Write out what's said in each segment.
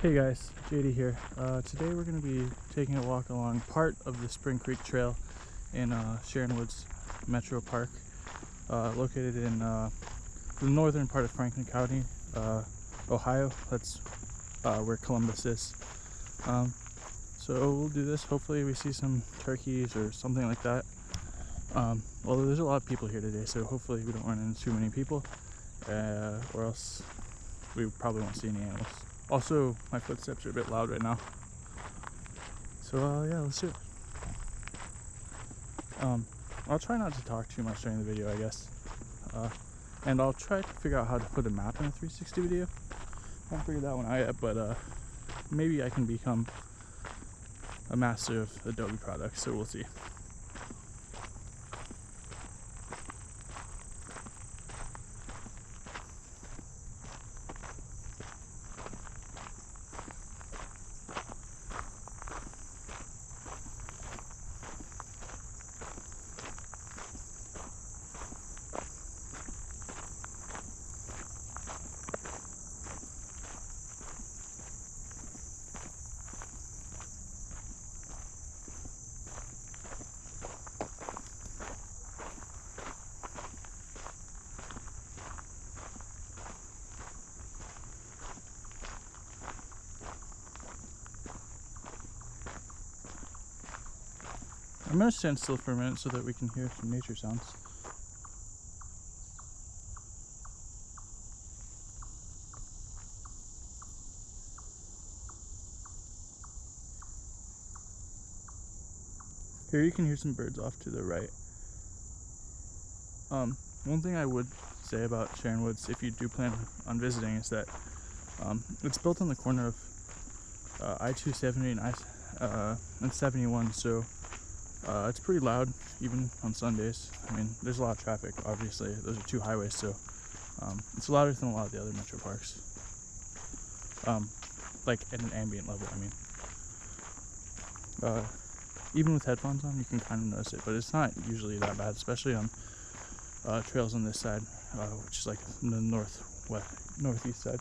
Hey guys, JD here. Today we're going to be taking a walk along part of the Spring Creek Trail in Sharon Woods Metro Park, located in the northern part of Franklin County, Ohio. That's where Columbus is. So we'll do this. Hopefully we see some turkeys or something like that. Although there's a lot of people here today, so hopefully we don't run into too many people, or else we probably won't see any animals. Also, my footsteps are a bit loud right now. So yeah, let's do it. I'll try not to talk too much during the video, I guess. And I'll try to figure out how to put a map in a 360 video. I haven't figured that one out yet, but maybe I can become a master of Adobe products, so we'll see. I'm going to stand still for a minute so that we can hear some nature sounds. Here you can hear some birds off to the right. One thing I would say about Sharon Woods, if you do plan on visiting, is that it's built on the corner of I-270 and 71, so it's pretty loud even on Sundays. I mean, there's a lot of traffic, obviously. Those are two highways, so it's louder than a lot of the other metro parks. Like at an ambient level, I mean. Even with headphones on, you can kind of notice it, but it's not usually that bad, especially on trails on this side, which is like the northeast side.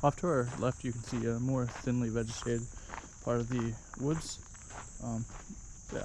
Off to our left, you can see a more thinly vegetated part of the woods.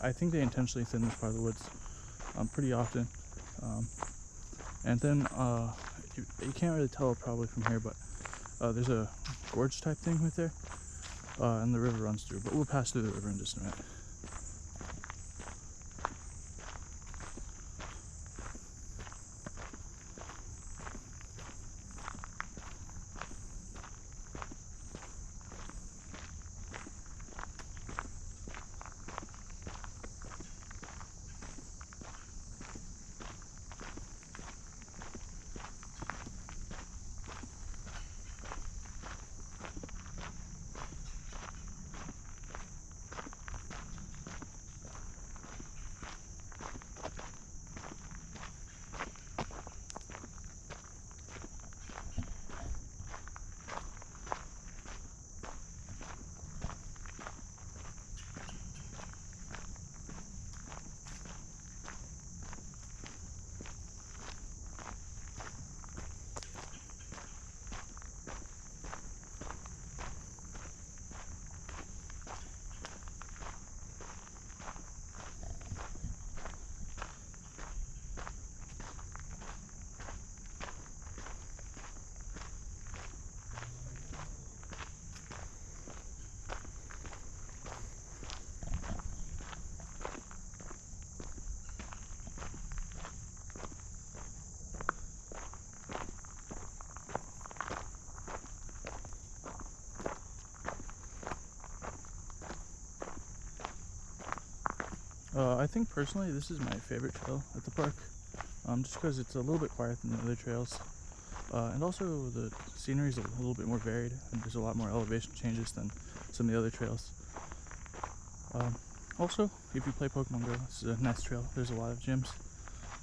I think they intentionally thin this part of the woods pretty often. And then you can't really tell probably from here, but there's a gorge type thing right there, and the river runs through. But we'll pass through the river in just a minute. I think personally this is my favorite trail at the park, just because it's a little bit quieter than the other trails, and also the scenery is a little bit more varied, and there's a lot more elevation changes than some of the other trails. Also, if you play Pokemon Go, this is a nice trail. There's a lot of gyms,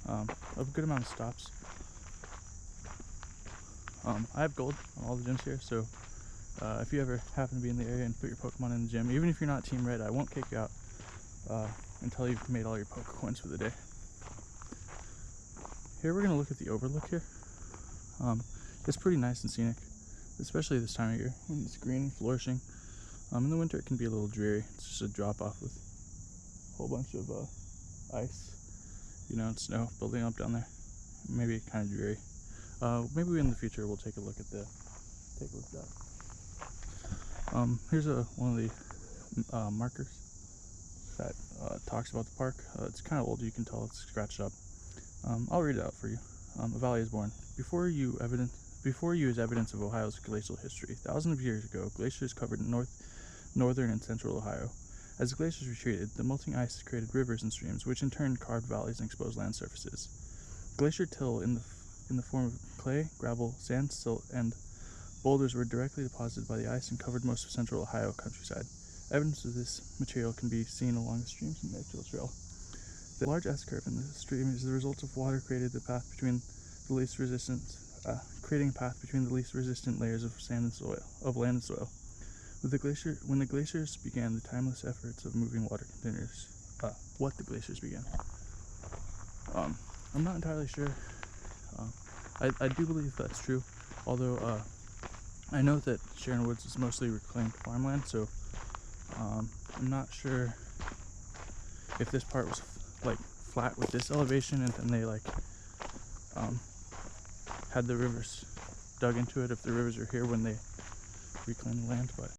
a good amount of stops. I have gold on all the gyms here, so if you ever happen to be in the area and put your Pokemon in the gym, even if you're not Team Red, I won't kick you out until you've made all your Pokecoins for the day. Here we're going to look at the overlook here. It's pretty nice and scenic, especially this time of year when it's green and flourishing. In the winter it can be a little dreary. It's just a drop off with a whole bunch of ice, and snow building up down there. Maybe kind of dreary. Maybe in the future we'll take a look at that. Here's one of the markers that talks about the park. It's kind of old, you can tell it's scratched up. I'll read it out for you. A valley is born. Before you is evidence of Ohio's glacial history. Thousands of years ago, glaciers covered northern and central Ohio. As the glaciers retreated, the melting ice created rivers and streams, which in turn carved valleys and exposed land surfaces. Glacier till in the form of clay, gravel, sand, silt, and boulders were directly deposited by the ice and covered most of central Ohio countryside. Evidence of this material can be seen along the streams and natural trail. The large S-curve in the stream is the result of water creating a path between the least resistant layers of sand and soil, of land and soil. When the glaciers began, the timeless efforts of moving water continues. What the glaciers began. I'm not entirely sure. I do believe that's true, although I know that Sharon Woods is mostly reclaimed farmland, so I'm not sure if this part was like flat with this elevation and then they had the rivers dug into it, if the rivers are here when they reclaimed the land. But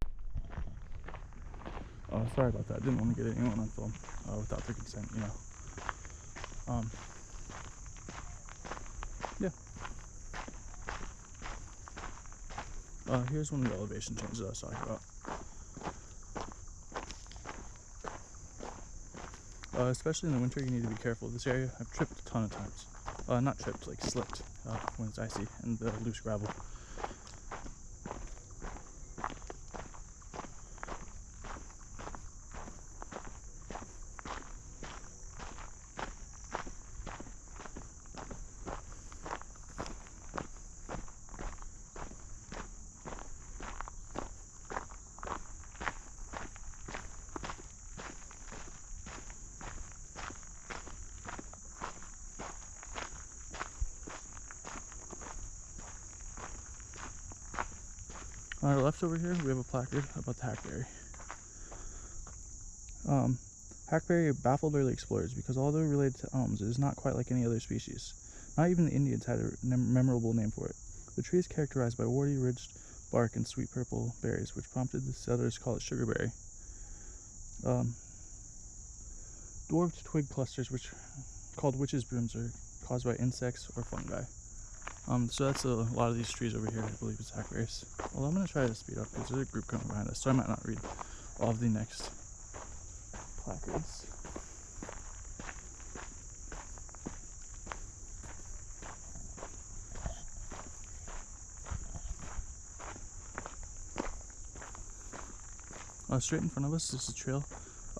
sorry about that. I didn't want to get anyone on film without their consent, yeah. Here's one of the elevation changes I was talking about. Especially in the winter, you need to be careful of this area. I've tripped a ton of times. Not tripped, like slipped when it's icy and loose gravel. On our left over here, we have a placard about the hackberry. Hackberry baffled early explorers because although related to elms, it is not quite like any other species. Not even the Indians had a memorable name for it. The tree is characterized by warty, ridged bark and sweet purple berries, which prompted the settlers to call it sugarberry. Dwarfed twig clusters, which called witches' brooms, are caused by insects or fungi. So that's a lot of these trees over here. I believe it's hackberries. Well, I'm going to try to speed up because there's a group coming behind us, so I might not read all of the next placards. Straight in front of us is a trail.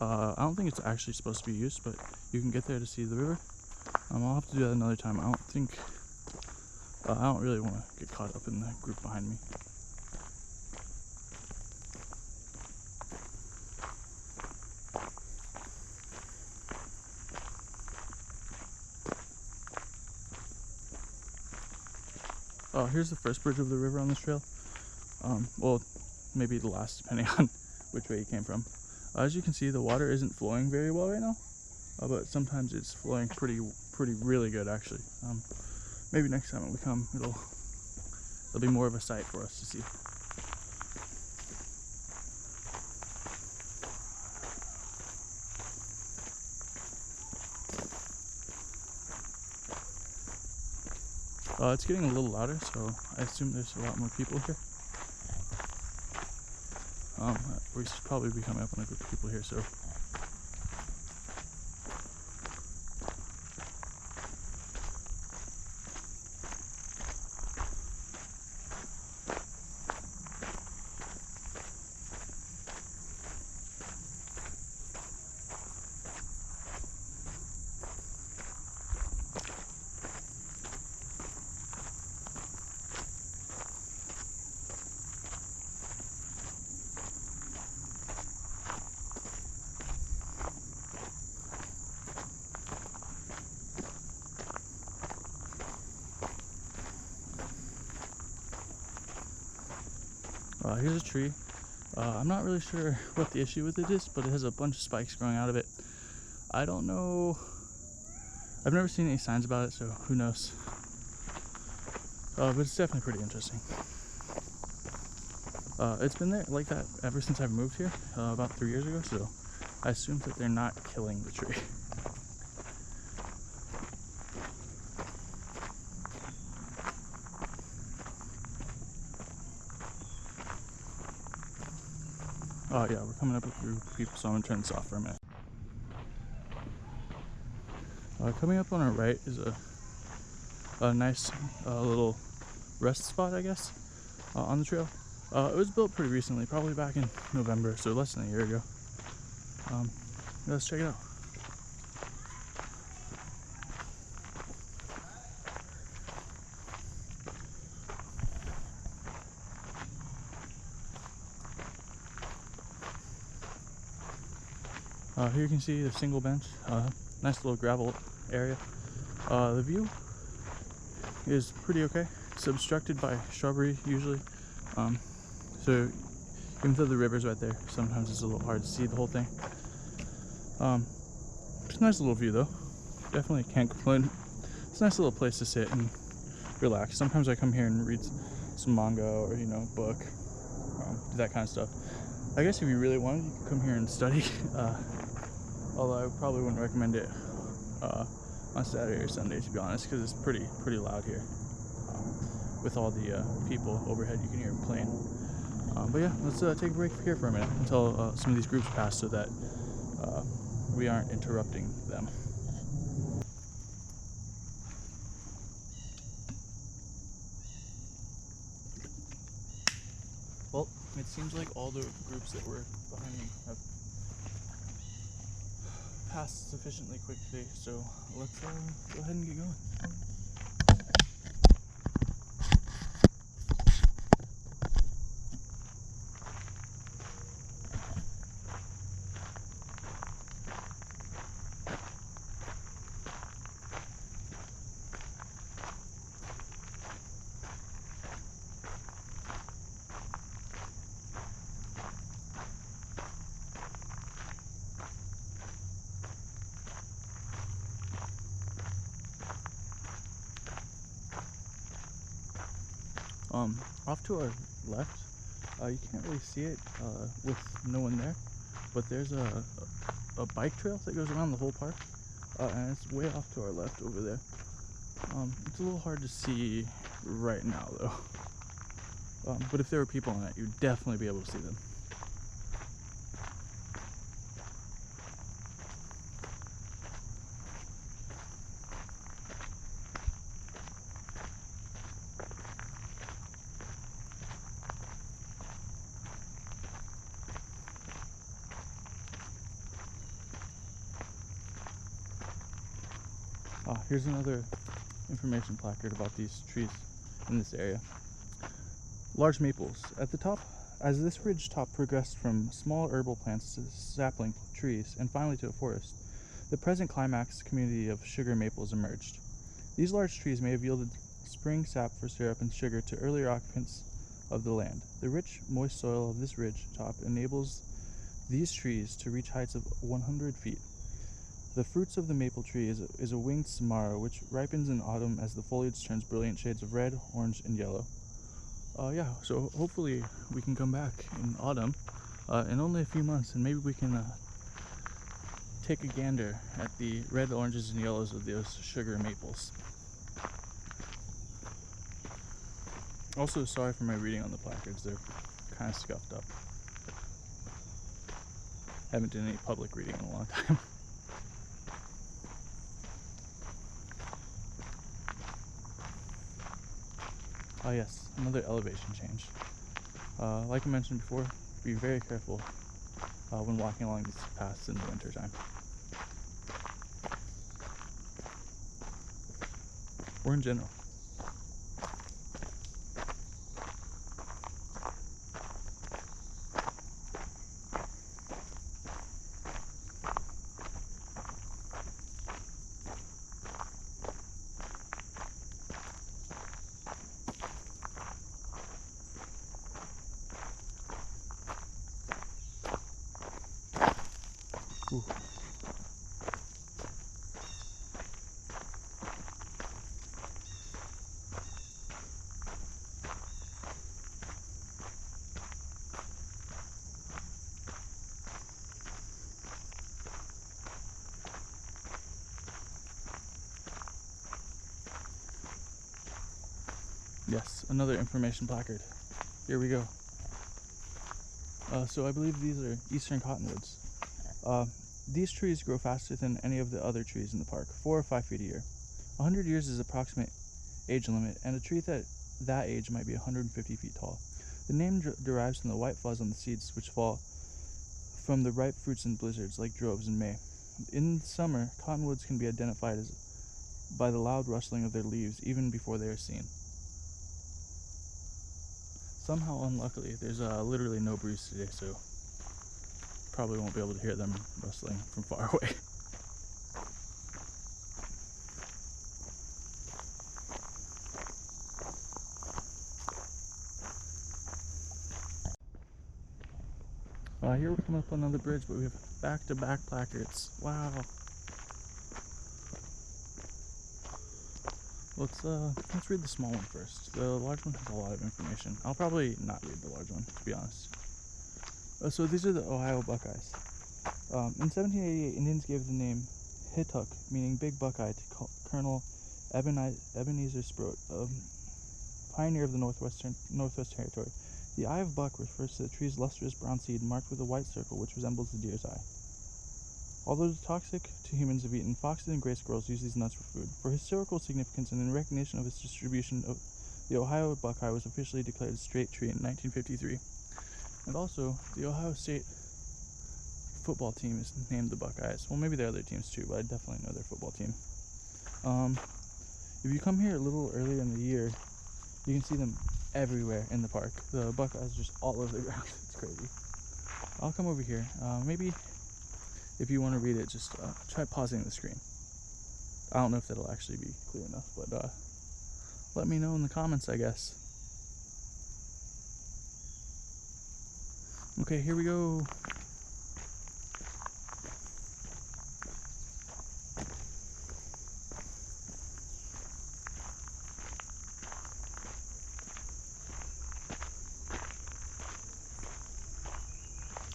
I don't think it's actually supposed to be used, but you can get there to see the river. I'll have to do that another time. I don't really want to get caught up in the group behind me. Here's the first bridge of the river on this trail. Well, maybe the last, depending on which way you came from. As you can see, the water isn't flowing very well right now, but sometimes it's flowing really good actually. Maybe next time when we come, it'll be more of a sight for us to see. It's getting a little louder, so I assume there's a lot more people here. We should probably be coming up on a group of people here, so Here's a tree. I'm not really sure what the issue with it is, but it has a bunch of spikes growing out of it. I don't know. I've never seen any signs about it, so who knows. But it's definitely pretty interesting. It's been there like that ever since I've moved here, about 3 years ago, so I assume that they're not killing the tree. Oh yeah, we're coming up with a group of people, so I'm gonna turn this off for a minute. Coming up on our right is a nice little rest spot, I guess, on the trail. It was built pretty recently, probably back in November, so less than a year ago. Let's check it out. Here you can see a single bench, nice little gravel area. The view is pretty okay. It's obstructed by shrubbery usually, so even though the river's right there, sometimes it's a little hard to see the whole thing. It's a nice little view though. Definitely can't complain. It's a nice little place to sit and relax. Sometimes I come here and read some manga or book, do that kind of stuff. I guess if you really wanted, you could come here and study. Although I probably wouldn't recommend it on Saturday or Sunday, to be honest, because it's pretty loud here. With all the people overhead, you can hear them playing. But yeah, let's take a break here for a minute until some of these groups pass, so that we aren't interrupting them. Well, it seems like all the groups that were behind me have passed sufficiently quickly, so let's go ahead and get going. Off to our left, you can't really see it with no one there, but there's a bike trail that goes around the whole park, and it's way off to our left over there. It's a little hard to see right now though, but if there were people on it, you'd definitely be able to see them. Here's another information placard about these trees in this area. Large maples. At the top, as this ridge top progressed from small herbal plants to sapling trees, and finally to a forest, the present climax community of sugar maples emerged. These large trees may have yielded spring sap for syrup and sugar to earlier occupants of the land. The rich, moist soil of this ridge top enables these trees to reach heights of 100 feet. The fruits of the maple tree is a winged samara, which ripens in autumn as the foliage turns brilliant shades of red, orange, and yellow. Yeah, so hopefully we can come back in autumn, in only a few months, and maybe we can take a gander at the red, oranges, and yellows of those sugar maples. Also, sorry for my reading on the placards, they're kind of scuffed up. Haven't done any public reading in a long time. Oh yes, another elevation change. Like I mentioned before, be very careful when walking along these paths in the winter time. Or in general. Yes, another information placard. Here we go. So I believe these are eastern cottonwoods. These trees grow faster than any of the other trees in the park, 4 or 5 feet a year. 100 years is approximate age limit, and a tree that age might be 150 feet tall. The name derives from the white fuzz on the seeds, which fall from the ripe fruits in blizzards, like droves in May. In summer, cottonwoods can be identified by the loud rustling of their leaves, even before they are seen. Somehow, unluckily, there's literally no breeze today, so probably won't be able to hear them rustling from far away. Here we're coming up on another bridge, but we have back-to-back placards. Wow. Let's read the small one first. The large one has a lot of information. I'll probably not read the large one, to be honest. So these are the Ohio Buckeyes. In 1788, Indians gave the name Hittuk, meaning Big Buckeye, to Colonel Ebenezer Sproat, a pioneer of the Northwest Territory. The eye of buck refers to the tree's lustrous brown seed marked with a white circle which resembles the deer's eye. Although toxic to humans if eaten, foxes and gray squirrels use these nuts for food. For historical significance and in recognition of its distribution, the Ohio Buckeye was officially declared a state tree in 1953. And also, the Ohio State football team is named the Buckeyes. Well, maybe there are other teams too, but I definitely know their football team. If you come here a little earlier in the year, you can see them everywhere in the park. The Buckeyes are just all over the ground. It's crazy. I'll come over here. Maybe if you want to read it, just try pausing the screen. I don't know if that'll actually be clear enough, but let me know in the comments, I guess. Okay, here we go.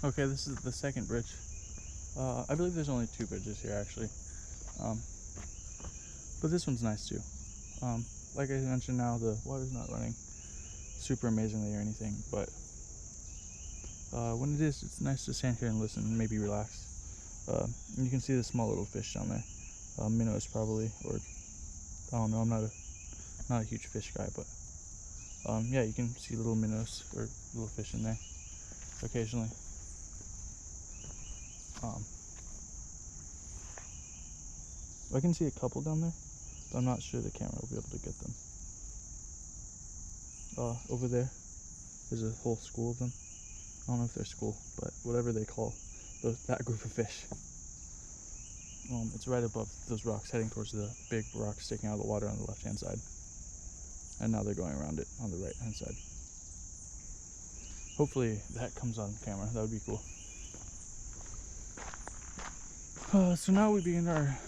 Okay, this is the second bridge. I believe there's only 2 bridges here, actually. But this one's nice too. Like I mentioned, now the water's not running super amazingly or anything, but when it is, it's nice to stand here and listen and maybe relax. And you can see the small little fish down there. Minnows probably, or I don't know, I'm not a huge fish guy, but yeah, you can see little minnows or little fish in there occasionally. I can see a couple down there, but I'm not sure the camera will be able to get them. Over there, there's a whole school of them. I don't know if they're school, but whatever they call that group of fish. It's right above those rocks, heading towards the big rock sticking out of the water on the left-hand side. And now they're going around it on the right-hand side. Hopefully that comes on camera. That would be cool. So now we begin our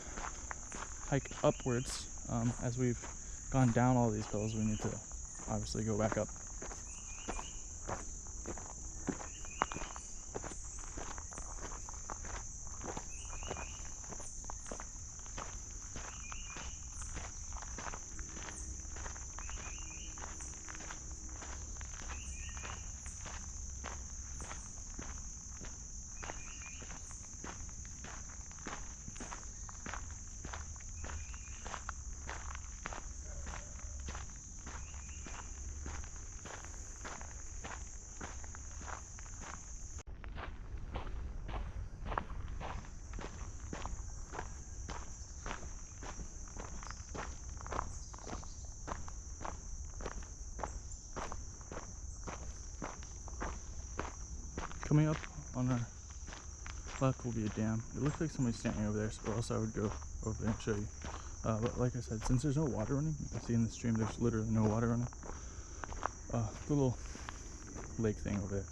hike upwards. As we've gone down all these hills, we need to obviously go back up. Coming up on our left will be a dam. It looks like somebody's standing over there, or else I would go over there and show you. But like I said, since there's no water running, you can see in the stream there's literally no water running. The little lake thing over there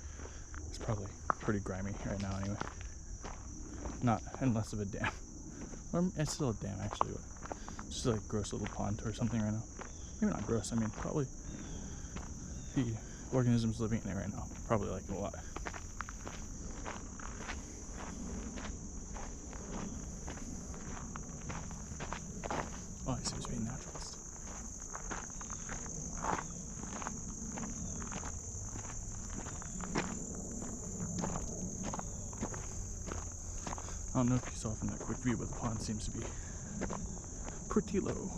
is probably pretty grimy right now anyway. Not unless of a dam. Or it's still a dam actually, but it's just like a gross little pond or something right now. Maybe not gross, I mean probably the organisms living in it right now probably like it a lot. Oh, he seems to be a naturalist. don't know if you saw from that quick view, but the pond seems to be pretty low.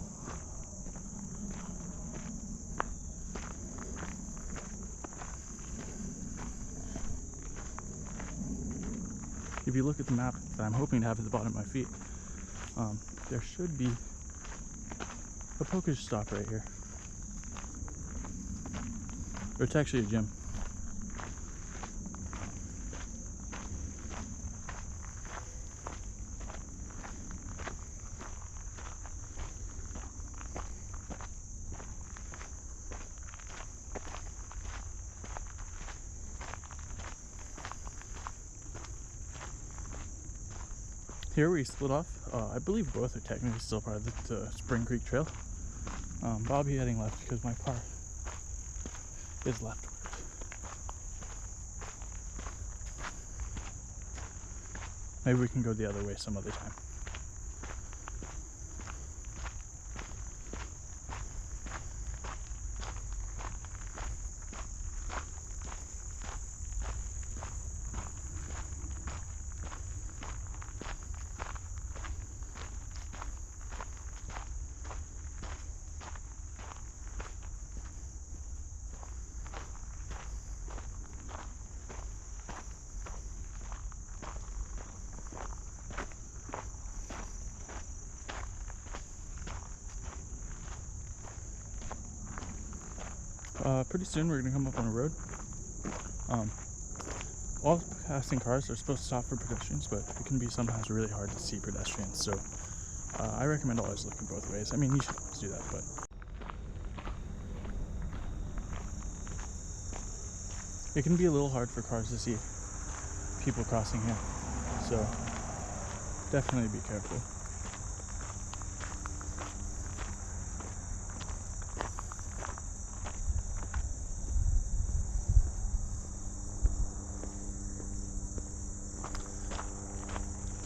If you look at the map that I'm hoping to have at the bottom of my feet, there should be a Pokage stop right here. Or it's actually a gym. Here we split off. I believe both are technically still part of the Spring Creek Trail. But I'll be heading left because my car is leftward. Maybe we can go the other way some other time. Pretty soon we're gonna come up on a road. All passing cars are supposed to stop for pedestrians, but it can be sometimes really hard to see pedestrians, so I recommend always looking both ways. I mean, you should always do that, but it can be a little hard for cars to see people crossing here, so definitely be careful.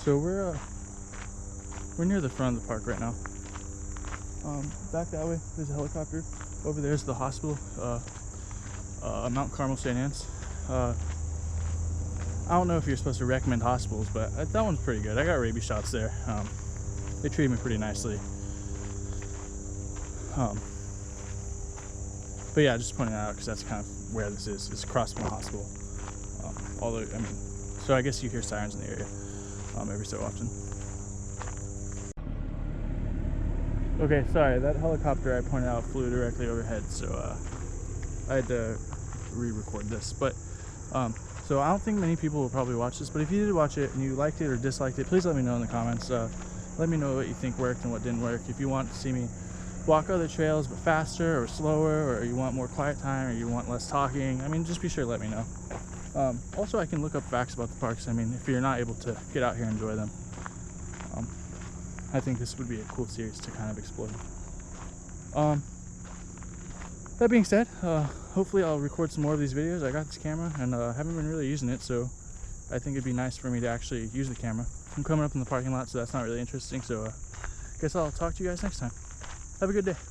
So we're near the front of the park right now. Back that way, there's a helicopter. Over there's the hospital, Mount Carmel St. Anne's. I don't know if you're supposed to recommend hospitals, but that one's pretty good. I got rabies shots there. They treated me pretty nicely. But yeah, just pointing that out because that's kind of where this is. It's across from the hospital. Although, I mean, so I guess you hear sirens in the area every so often. Okay, sorry, that helicopter I pointed out flew directly overhead, so I had to re-record this. But so I don't think many people will probably watch this, but if you did watch it and you liked it or disliked it, please let me know in the comments. Let me know what you think worked and what didn't work. If you want to see me walk other trails but faster or slower, or you want more quiet time, or you want less talking, I mean, just be sure to let me know. Also, I can look up facts about the parks. I mean, if you're not able to get out here and enjoy them, I think this would be a cool series to kind of explore. That being said, hopefully I'll record some more of these videos. I got this camera and haven't been really using it, so I think it'd be nice for me to actually use the camera. I'm coming up in the parking lot, so that's not really interesting, so I guess I'll talk to you guys next time. Have a good day.